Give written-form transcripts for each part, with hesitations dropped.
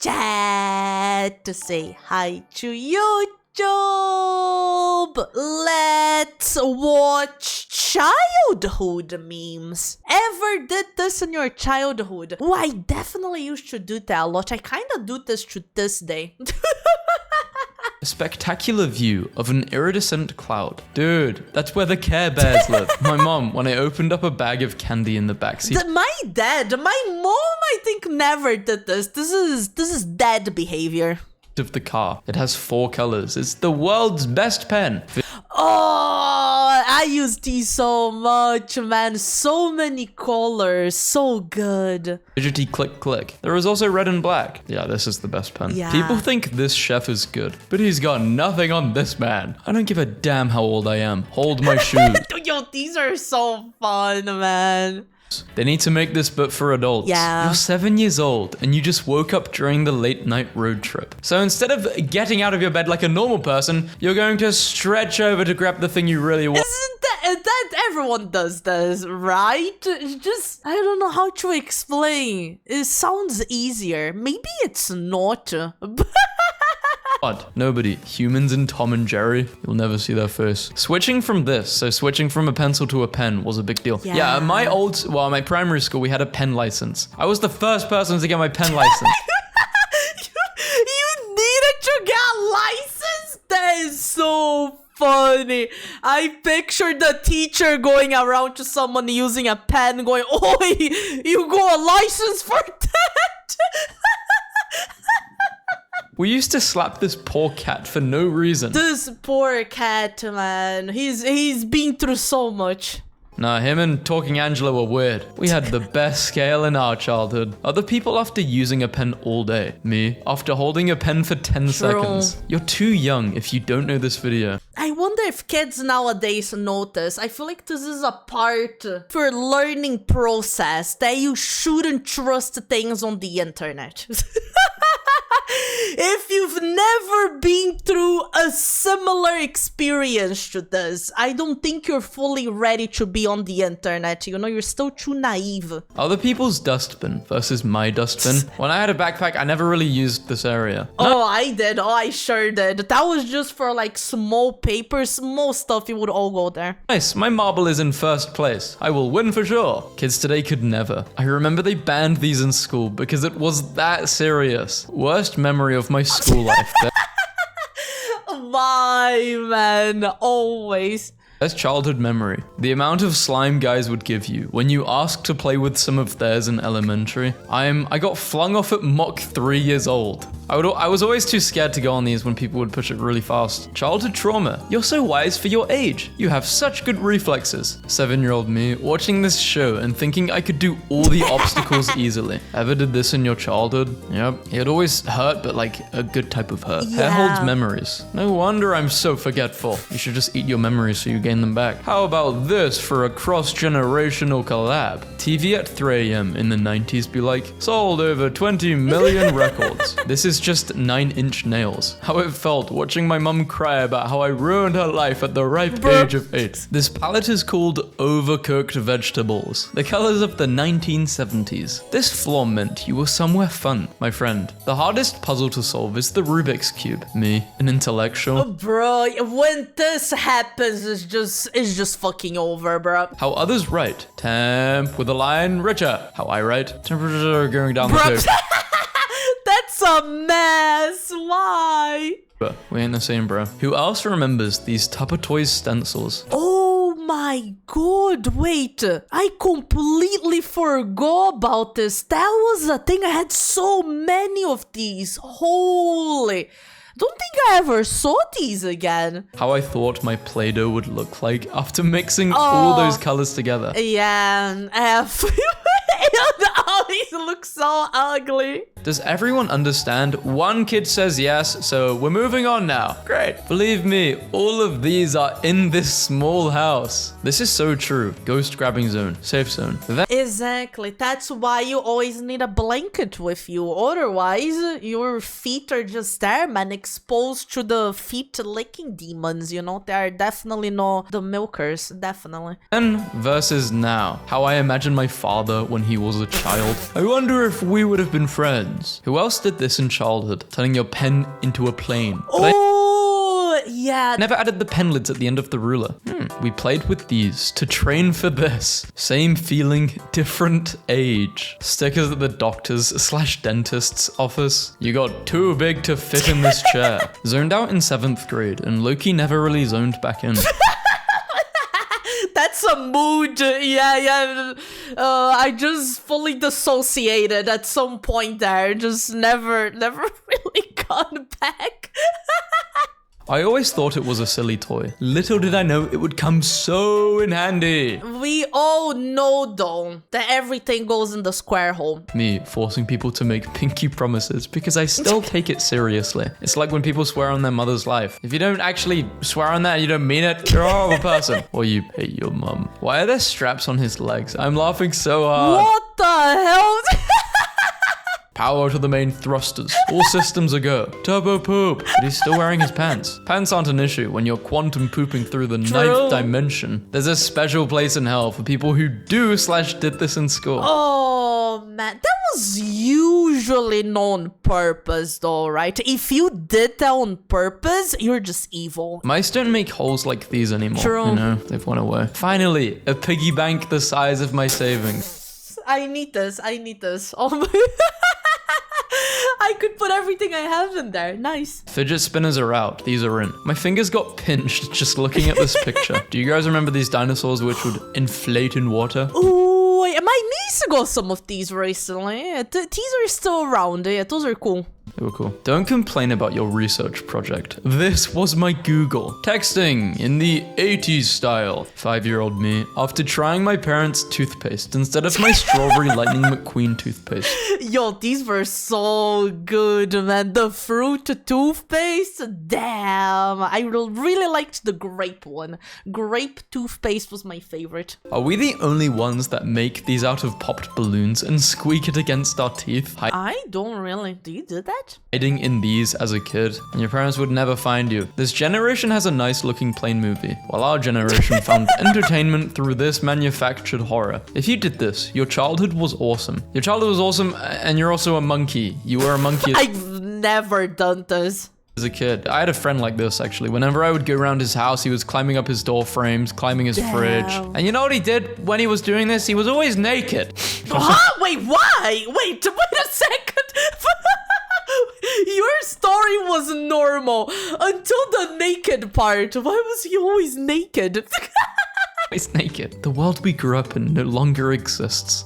chat to say hi to YouTube. Let's watch childhood memes. Ever did this in your childhood? Oh, I definitely used to do that a lot. I kind of do this to this day. A spectacular view of an iridescent cloud. Dude, that's where the Care Bears live. My mom, when I opened up a bag of candy in the backseat. My mom, I think, never did this. This is dad behavior. Of the car. It has 4 colors. It's the world's best pen. Oh, I use these so much, man. So many colors. So good. Fidgety click click. There is also red and black. Yeah, this is the best pen. Yeah. People think this chef is good, but he's got nothing on this man. I don't give a damn how old I am. Hold my shoes. Yo, these are so fun, man. They need to make this but for adults. Yeah. You're 7 years old and you just woke up during the late night road trip. So instead of getting out of your bed like a normal person, you're going to stretch over to grab the thing you really want. Isn't that everyone does this, right? It's just, I don't know how to explain. It sounds easier. Maybe it's not. What? Nobody. Humans and Tom and Jerry, you'll never see their face. Switching from this, so switching from a pencil to a pen was a big deal. Yeah. My primary school, we had a pen license. I was the first person to get my pen license. you needed to get a license? That is so funny. I pictured the teacher going around to someone using a pen going, "Oi, you got a license for that?" We used to slap this poor cat for no reason. This poor cat, man. He's been through so much. Nah, him and Talking Angela were weird. We had the best scale in our childhood. Other people after using a pen all day. Me, after holding a pen for 10 seconds. You're too young if you don't know this video. I wonder if kids nowadays notice. I feel like this is a part for learning process that you shouldn't trust things on the internet. If you've never been through a similar experience to this, I don't think you're fully ready to be on the internet. You know, you're still too naive. Other people's dustbin versus my dustbin. When I had a backpack, I never really used this area. Oh, I did. Oh, I sure did. That was just for like small papers, small stuff. You would all go there. Nice, my marble is in first place. I will win for sure. Kids today could never. I remember they banned these in school because it was that serious. Worst memory of my school life. My man, always. That's childhood memory. The amount of slime guys would give you when you asked to play with some of theirs in elementary. I got flung off at Mach 3 years old. I was always too scared to go on these when people would push it really fast. Childhood trauma. You're so wise for your age. You have such good reflexes. 7-year-old me watching this show and thinking I could do all the obstacles easily. Ever did this in your childhood? Yep. It always hurt, but like a good type of hurt. Yeah. Hair holds memories. No wonder I'm so forgetful. You should just eat your memories so you gain them back. How about this for a cross-generational collab? TV at 3 a.m. in the 90s be like, sold over 20 million records. This is just 9-inch nails. How it felt watching my mum cry about how I ruined her life at the ripe age of 8. This palette is called Overcooked Vegetables, the colors of the 1970s. This floor meant you were somewhere fun, my friend. The hardest puzzle to solve is the Rubik's Cube. Me, an intellectual. Bro, when this happens, it's just fucking over, bro. How others write, temp with a line richer. How I write, temperature going down the tube. That's a mess. Why? But we ain't the same, bro. Who else remembers these Tupper Toys stencils? Oh my god, wait. I completely forgot about this. That was a thing. I had so many of these. Holy. Don't think I ever saw these again. How I thought my Play-Doh would look like after mixing all those colors together. Yeah, these look so ugly. Does everyone understand? One kid says yes, so we're moving on now. Great. Believe me, all of these are in this small house. This is so true. Ghost grabbing zone, safe zone. Exactly. That's why you always need a blanket with you. Otherwise, your feet are just there, man, exposed to the feet licking demons, you know? They are definitely not the milkers, definitely. Then versus now. How I imagine my father when when he was a child. I wonder if we would have been friends. Who else did this in childhood? Turning your pen into a plane. Yeah. Never added the pen lids at the end of the ruler. We played with these to train for this. Same feeling, different age. Stickers at the doctor's/dentist's office. You got too big to fit in this chair. Zoned out in 7th grade, and Loki never really zoned back in. That's a mood. Yeah. I just fully dissociated at some point there. Just never really gone back. I always thought it was a silly toy. Little did I know it would come so in handy. We all know, though, that everything goes in the square hole. Me forcing people to make pinky promises because I still take it seriously. It's like when people swear on their mother's life. If you don't actually swear on that and you don't mean it, you're a horrible person. Or you hate your mum. Why are there straps on his legs? I'm laughing so hard. What the hell? Power to the main thrusters. All systems a go. Turbo poop. But he's still wearing his pants. Pants aren't an issue when you're quantum pooping through the 9th dimension. There's a special place in hell for people who do/did this in school. Oh, man. That was usually not on purpose, though, right? If you did that on purpose, you're just evil. Mice don't make holes like these anymore. True. You know, they've went away. Finally, a piggy bank the size of my savings. I need this. Oh my... I could put everything I have in there. Nice. Fidget spinners are out. These are in. My fingers got pinched just looking at this picture. Do you guys remember these dinosaurs which would inflate in water? Ooh, my niece got some of these recently. These are still around. Yeah, those are cool. They were cool. Don't complain about your research project. This was my Google. Texting in the 80s style. 5-year-old me. After trying my parents' toothpaste instead of my strawberry lightning McQueen toothpaste. Yo, these were so good, man. The fruit toothpaste. Damn. I really liked the grape one. Grape toothpaste was my favorite. Are we the only ones that make these out of popped balloons and squeak it against our teeth? I don't really. Do you do that? Hiding in these as a kid, and your parents would never find you. This generation has a nice looking plane movie, while our generation found entertainment through this manufactured horror. If you did this, your childhood was awesome. Your childhood was awesome, and you're also a monkey. You were a monkey. I've never done this. As a kid, I had a friend like this actually. Whenever I would go around his house, he was climbing up his door frames, climbing his fridge. And you know what he did when he was doing this? He was always naked. Huh? Wait, why? Wait a second. Your story was normal until the naked part. Why was he always naked? He's naked. The world we grew up in no longer exists.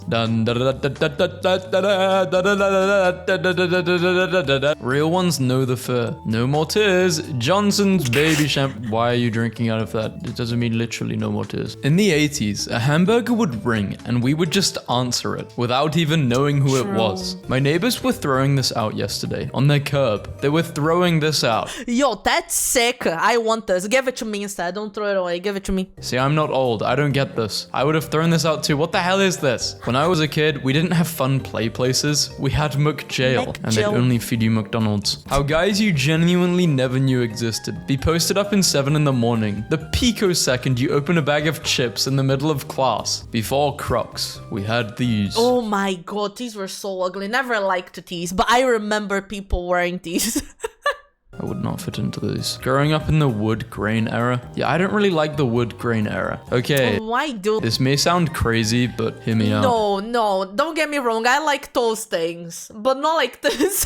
Real ones know the fear. No more tears. Johnson's baby shampoo. Why are you drinking out of that? It doesn't mean literally no more tears. In the 80s, a hamburger would ring and we would just answer it without even knowing who it was. My neighbors were throwing this out yesterday on their curb. They were throwing this out. Yo, that's sick. I want this. Give it to me instead. Don't throw it away. Give it to me. See, I'm not old. I don't get this. I would have thrown this out too. What the hell is this? When I was a kid, we didn't have fun play places. We had McJail, and they'd only feed you McDonald's. How guys you genuinely never knew existed be posted up in 7 in the morning. The picosecond you open a bag of chips in the middle of class. Before Crocs, we had these. Oh my god, these were so ugly. Never liked these, but I remember people wearing these. I would not fit into these. Growing up in the wood grain era. Yeah, I don't really like the wood grain era. Okay. Why do? This may sound crazy, but hear me out. No, don't get me wrong. I like those things, but not like this.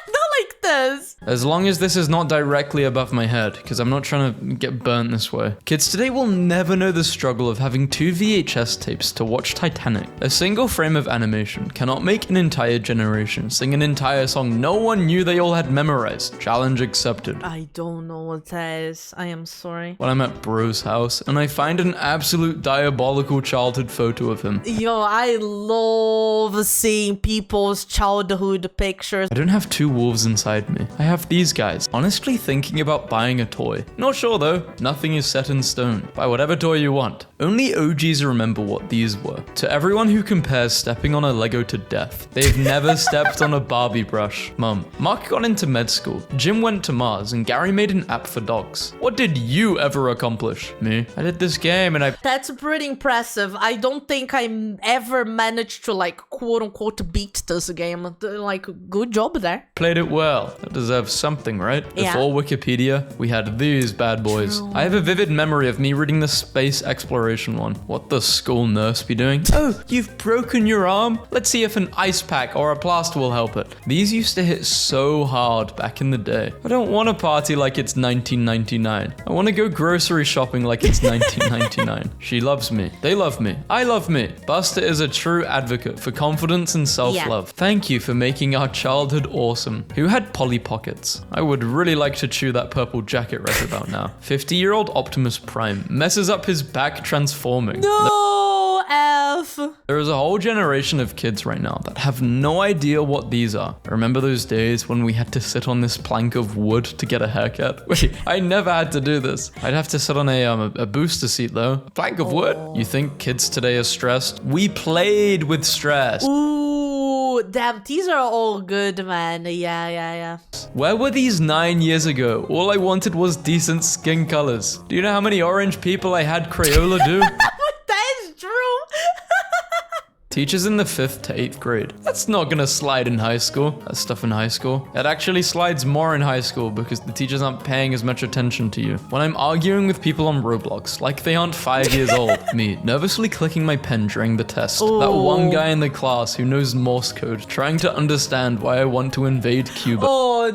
Not like this. As long as this is not directly above my head, because I'm not trying to get burnt this way. Kids today will never know the struggle of having 2 VHS tapes to watch Titanic. A single frame of animation cannot make an entire generation sing an entire song no one knew they all had memorized. Challenge accepted. I don't know what that is. I am sorry. When I'm at bro's house and I find an absolute diabolical childhood photo of him. Yo, I love seeing people's childhood pictures. I don't have 2 wolves inside me. I have these guys. Honestly thinking about buying a toy. Not sure though. Nothing is set in stone. Buy whatever toy you want. Only OGs remember what these were. To everyone who compares stepping on a Lego to death, they've never stepped on a Barbie brush. Mum, Mark got into med school, Jim went to Mars, and Gary made an app for dogs. What did you ever accomplish? Me? I did this game and I... That's pretty impressive. I don't think I ever managed to, like, quote-unquote beat this game. Like, good job there. played it well. That deserves something, right? Yeah. Before Wikipedia, we had these bad boys. True. I have a vivid memory of me reading the space exploration one. What the school nurse be doing? Oh, you've broken your arm? Let's see if an ice pack or a plaster will help it. These used to hit so hard back in the day. I don't want to party like it's 1999. I want to go grocery shopping like it's 1999. She loves me. They love me. I love me. Buster is a true advocate for confidence and self-love. Thank you for making our childhood awesome. Who had Polly Pockets? I would really like to chew that purple jacket right about now. 50-year-old Optimus Prime messes up his back transforming. No, F. There is a whole generation of kids right now that have no idea what these are. I remember those days when we had to sit on this plank of wood to get a haircut. Wait, I never had to do this. I'd have to sit on a booster seat though. A plank of wood? You think kids today are stressed? We played with stress. Ooh, damn, these are all good, man. Yeah. Where were these 9 years ago? All I wanted was decent skin colors. Do you know how many orange people I had Crayola do? That is true. Teachers in the 5th to 8th grade. That's not gonna slide in high school. That stuff in high school. It actually slides more in high school because the teachers aren't paying as much attention to you. When I'm arguing with people on Roblox, like they aren't 5 years old. Me, nervously clicking my pen during the test. Ooh. That one guy in the class who knows Morse code, trying to understand why I want to invade Cuba. Oh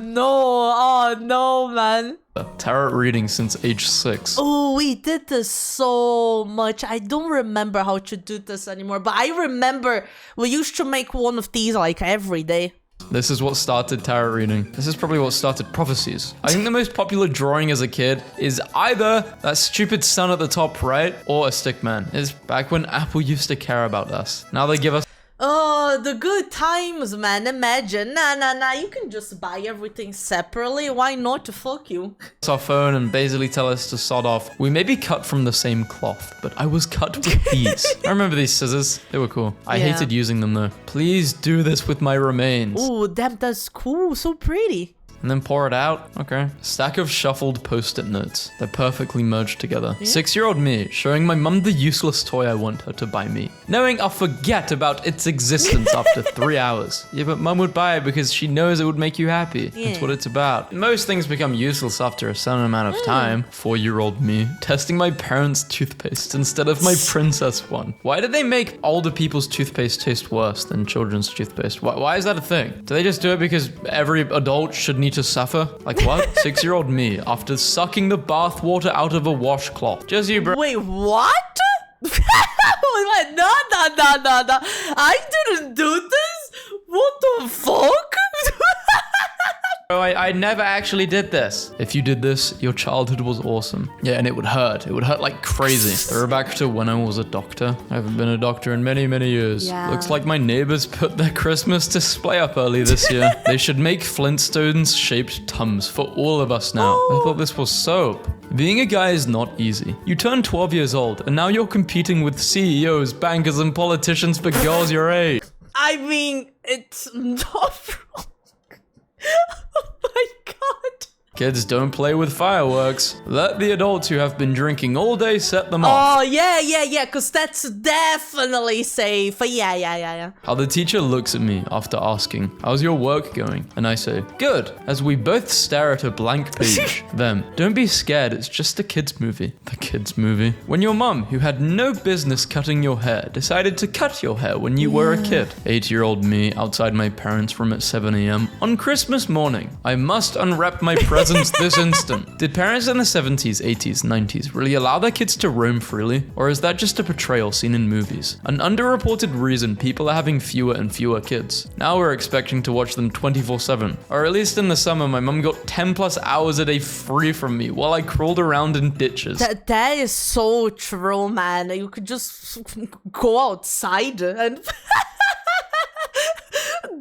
no, man. Tarot reading since age 6. Oh, we did this so much. I don't remember how to do this anymore, but I remember we used to make one of these like every day. This is what started tarot reading. This is probably what started prophecies. I think the most popular drawing as a kid is either that stupid sun at the top right or a stick man. It's back when Apple used to care about us. Now they give us Oh, the good times, man. Imagine. Nah. You can just buy everything separately. Why not? Fuck you. our phone and basically tell us to sod off. We may be cut from the same cloth, but I was cut with these. I remember these scissors. They were cool. I hated using them though. Please do this with my remains. Ooh, damn, that's cool. So pretty. And then pour it out. Okay. Stack of shuffled post-it notes. They're perfectly merged together. 6-year-old me showing my mum the useless toy I want her to buy me. Knowing I'll forget about its existence after 3 hours. Yeah, but mum would buy it because she knows it would make you happy. That's what it's about. Most things become useless after a certain amount of time. 4-year-old me testing my parents' toothpaste instead of my princess one. Why did they make older people's toothpaste taste worse than children's toothpaste? Why is that a thing? Do they just do it because every adult should need to suffer? Like what? 6-year-old me after sucking the bath water out of a washcloth. Just you, bro. Wait, what? No. I didn't do this. What the fuck? Bro, I never actually did this. If you did this, your childhood was awesome. Yeah, and it would hurt. It would hurt like crazy. Throwback to when I was a doctor. I haven't been a doctor in many, many years. Yeah. Looks like my neighbors put their Christmas display up early this year. They should make Flintstones-shaped Tums for all of us now. I thought this was soap. Being a guy is not easy. You turn 12 years old, and now you're competing with CEOs, bankers, and politicians for girls your age. I mean, it's not wrong. Oh my god. Kids don't play with fireworks. Let the adults who have been drinking all day set them off. Oh, yeah, because that's definitely safe. Yeah. How the teacher looks at me after asking, how's your work going? And I say, good, as we both stare at a blank page. Them, don't be scared, it's just a kid's movie. The kid's movie. When your mum, who had no business cutting your hair, decided to cut your hair when you were a kid. 8-year-old me outside my parents' room at 7 a.m. On Christmas morning, I must unwrap my presents this instant. Did parents in the 70s, 80s, 90s really allow their kids to roam freely? Or is that just a portrayal seen in movies? An underreported reason people are having fewer and fewer kids. Now we're expecting to watch them 24/7. Or at least in the summer, my mum got 10 plus hours a day free from me while I crawled around in ditches. That is so true, man. You could just go outside and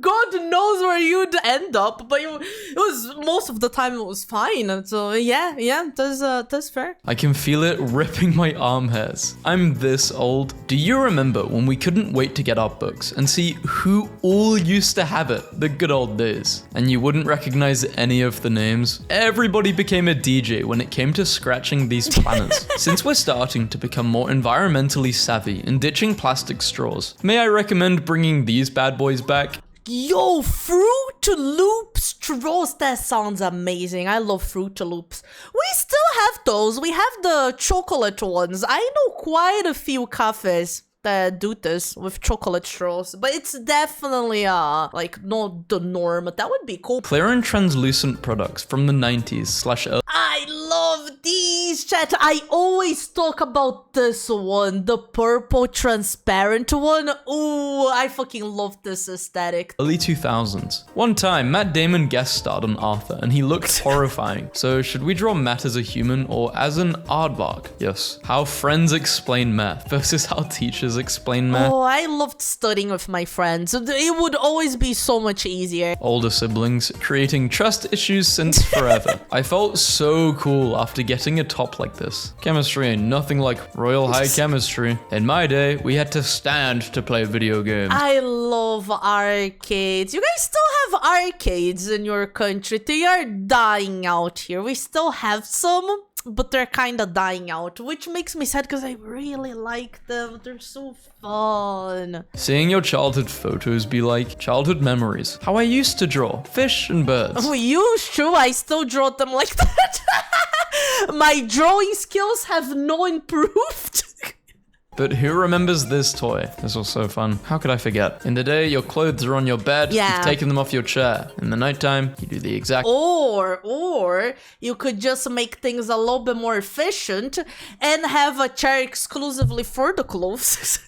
God knows where you'd end up, but it was most of the time it was fine. And so yeah, that's fair. I can feel it ripping my arm hairs. I'm this old. Do you remember when we couldn't wait to get our books and see who all used to have it? The good old days. And you wouldn't recognize any of the names. Everybody became a DJ when it came to scratching these planners. Since we're starting to become more environmentally savvy and ditching plastic straws, may I recommend bringing these bad boys back? Yo, Fruit Loop straws, that sounds amazing. I love Fruit Loops. We still have those. We have the chocolate ones. I know quite a few cafes that do this with chocolate straws, but it's definitely like not the norm. That would be cool. Clear and translucent products from the 90s/early. I love these, chat. I always talk about this one, the purple transparent one. Ooh, I fucking love this aesthetic. Early 2000s. One time, Matt Damon guest starred on Arthur, and he looked horrifying. So should we draw Matt as a human or as an aardvark? Yes. How friends explain math versus how teachers explain math. Oh, I loved studying with my friends. It would always be so much easier. Older siblings, creating trust issues since forever. I felt so cool after getting a top like this. Chemistry ain't nothing like Royal High Chemistry. In my day, we had to stand to play video games. I love arcades. You guys still have arcades in your country? They are dying out here. We still have some, but they're kind of dying out, which makes me sad because I really like them. They're so fun. Seeing your childhood photos be like childhood memories. How I used to draw fish and birds. Oh, used to? I still draw them like that. My drawing skills have no improved. But who remembers this toy? This was so fun. How could I forget? In the day, your clothes are on your bed. Yeah. You've taken them off your chair. In the nighttime, you do the exact. Or you could just make things a little bit more efficient and have a chair exclusively for the clothes.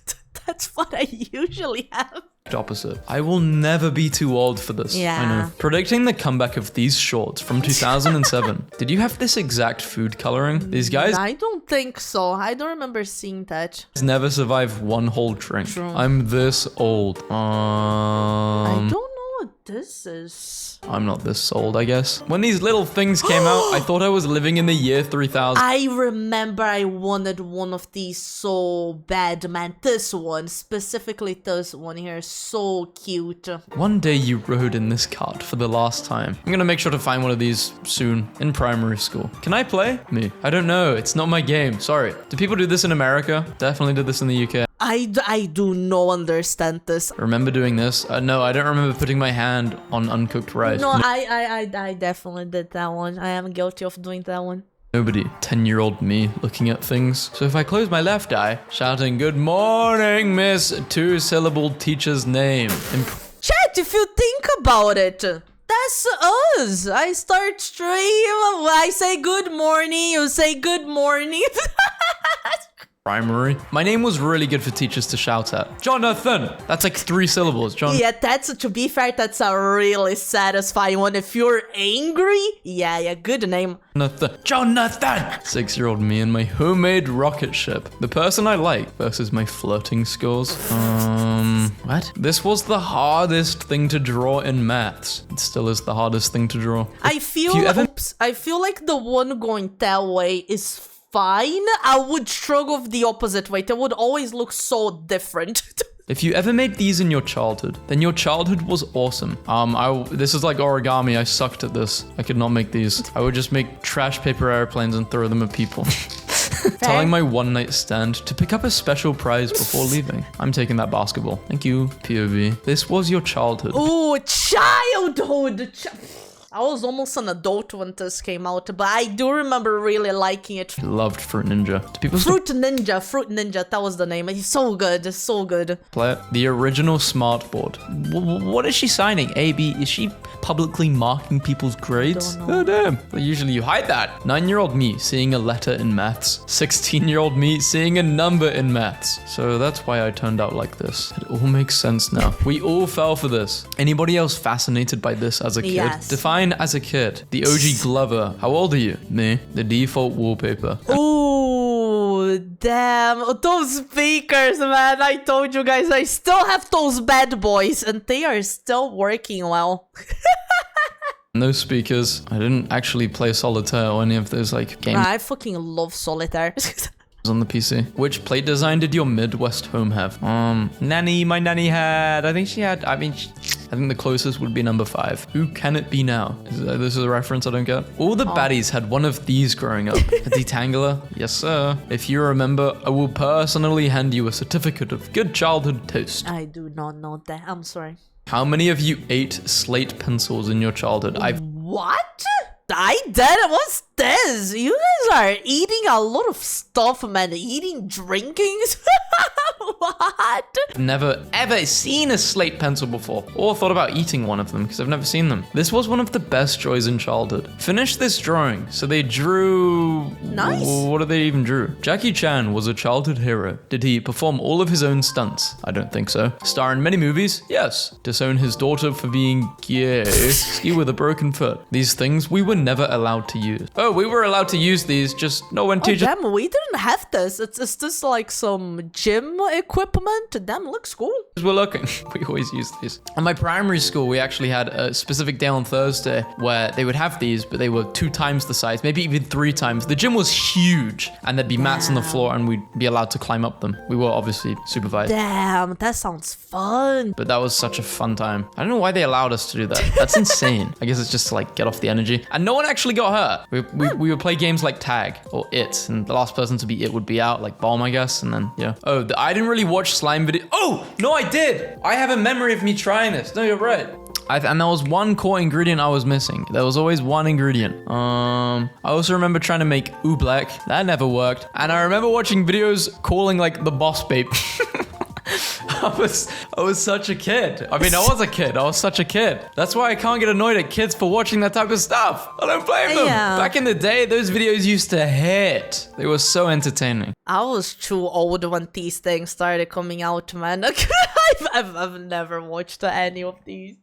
That's what I usually have. Opposite. I will never be too old for this. Yeah. I know. Predicting the comeback of these shorts from 2007. Did you have this exact food coloring? These guys I don't think so. I don't remember seeing that. never survive one whole drink. True. I'm this old. I don't know what this is. I'm not this old, I guess. When these little things came out, I thought I was living in the year 3000. I remember I wanted one of these so bad, man. This one, specifically this one here, so cute. One day you rode in this cart for the last time. I'm gonna make sure to find one of these soon in primary school. Can I play? Me. I don't know. It's not my game. Sorry. Do people do this in America? Definitely did this in the UK. I do not understand this. Remember doing this? No, I don't remember putting my hand on uncooked rice. No, I definitely did that one. I am guilty of doing that one. Nobody. 10-year-old me looking at things. So if I close my left eye, shouting, "Good morning, Miss Two-syllable teacher's name." Chat, if you think about it, that's us. I start stream, I say good morning, you say good morning. Primary. My name was really good for teachers to shout at. Jonathan! That's like 3 syllables. Yeah, to be fair, that's a really satisfying one. If you're angry, yeah, good name. Jonathan! 6-year-old me and my homemade rocket ship. The person I like versus my flirting scores. What? This was the hardest thing to draw in maths. It still is the hardest thing to draw. I feel like the one going that way is fine. I would struggle with the opposite way. It would always look so different. If you ever made these in your childhood, then your childhood was awesome. This is like origami. I sucked at this. I could not make these. I would just make trash paper airplanes and throw them at people. Telling my one-night stand to pick up a special prize before leaving. I'm taking that basketball. Thank you, POV. This was your childhood. Oh, childhood. I was almost an adult when this came out, but I do remember really liking it. Loved Fruit Ninja. Do people Fruit Ninja, that was the name. It's so good, so good. play it? The original smartboard. What is she signing? A, B? Is she publicly marking people's grades? Don't know. Oh, damn. Well, usually you hide that. 9-year-old me seeing a letter in maths. 16-year-old me seeing a number in maths. So that's why I turned out like this. It all makes sense now. We all fell for this. Anybody else fascinated by this as a kid? Yes. Define as a kid. The OG Glover. How old are you? Me. The default wallpaper. Ooh, Damn, those speakers, man. I told you guys, I still have those bad boys, and they are still working well. No speakers. I didn't actually play Solitaire or any of those like games I fucking love Solitaire. on the PC. Which plate design did your Midwest home have? Nanny, my nanny had, I think the closest would be number 5. Who can it be now? This is a reference I don't get. All the baddies had one of these growing up. A detangler? Yes, sir. If you remember, I will personally hand you a certificate of good childhood toast. I do not know that. I'm sorry. How many of you ate slate pencils in your childhood? What? I did? What's this? You guys are eating a lot of stuff, man. Eating, drinking? What? Never ever seen a slate pencil before or thought about eating one of them because I've never seen them. This was one of the best joys in childhood. Finish this drawing. So they drew... Nice. What did they even drew? Jackie Chan was a childhood hero. Did he perform all of his own stunts? I don't think so. Star in many movies? Yes. Disown his daughter for being gay. Ski with a broken foot. These things we were never allowed to use. Oh, we were allowed to use these, just no one teaches. Damn, we didn't have this. It's just like some gym equipment. Damn, looks cool. We're looking. We always use these. In my primary school, we actually had a specific day on Thursday where they would have these, but they were 2 times the size, maybe even 3 times. The gym was huge, and there'd be mats on the floor, and we'd be allowed to climb up them. We were obviously supervised. Damn, that sounds fun. But that was such a fun time. I don't know why they allowed us to do that. That's insane. I guess it's just to like get off the energy. And no one actually got hurt. We would play games like tag or it, and the last person to be it would be out, like bomb, I guess, and then yeah. Oh, I didn't really watch slime video. Oh no, I did. I have a memory of me trying this. No, you're right. And there was one core ingredient I was missing. There was always one ingredient. I also remember trying to make oobleck. That never worked. And I remember watching videos calling like the boss babe. I was such a kid. I mean, I was a kid. I was such a kid. That's why I can't get annoyed at kids for watching that type of stuff. I don't blame them. Yeah. Back in the day, those videos used to hit. They were so entertaining. I was too old when these things started coming out, man. I've never watched any of these.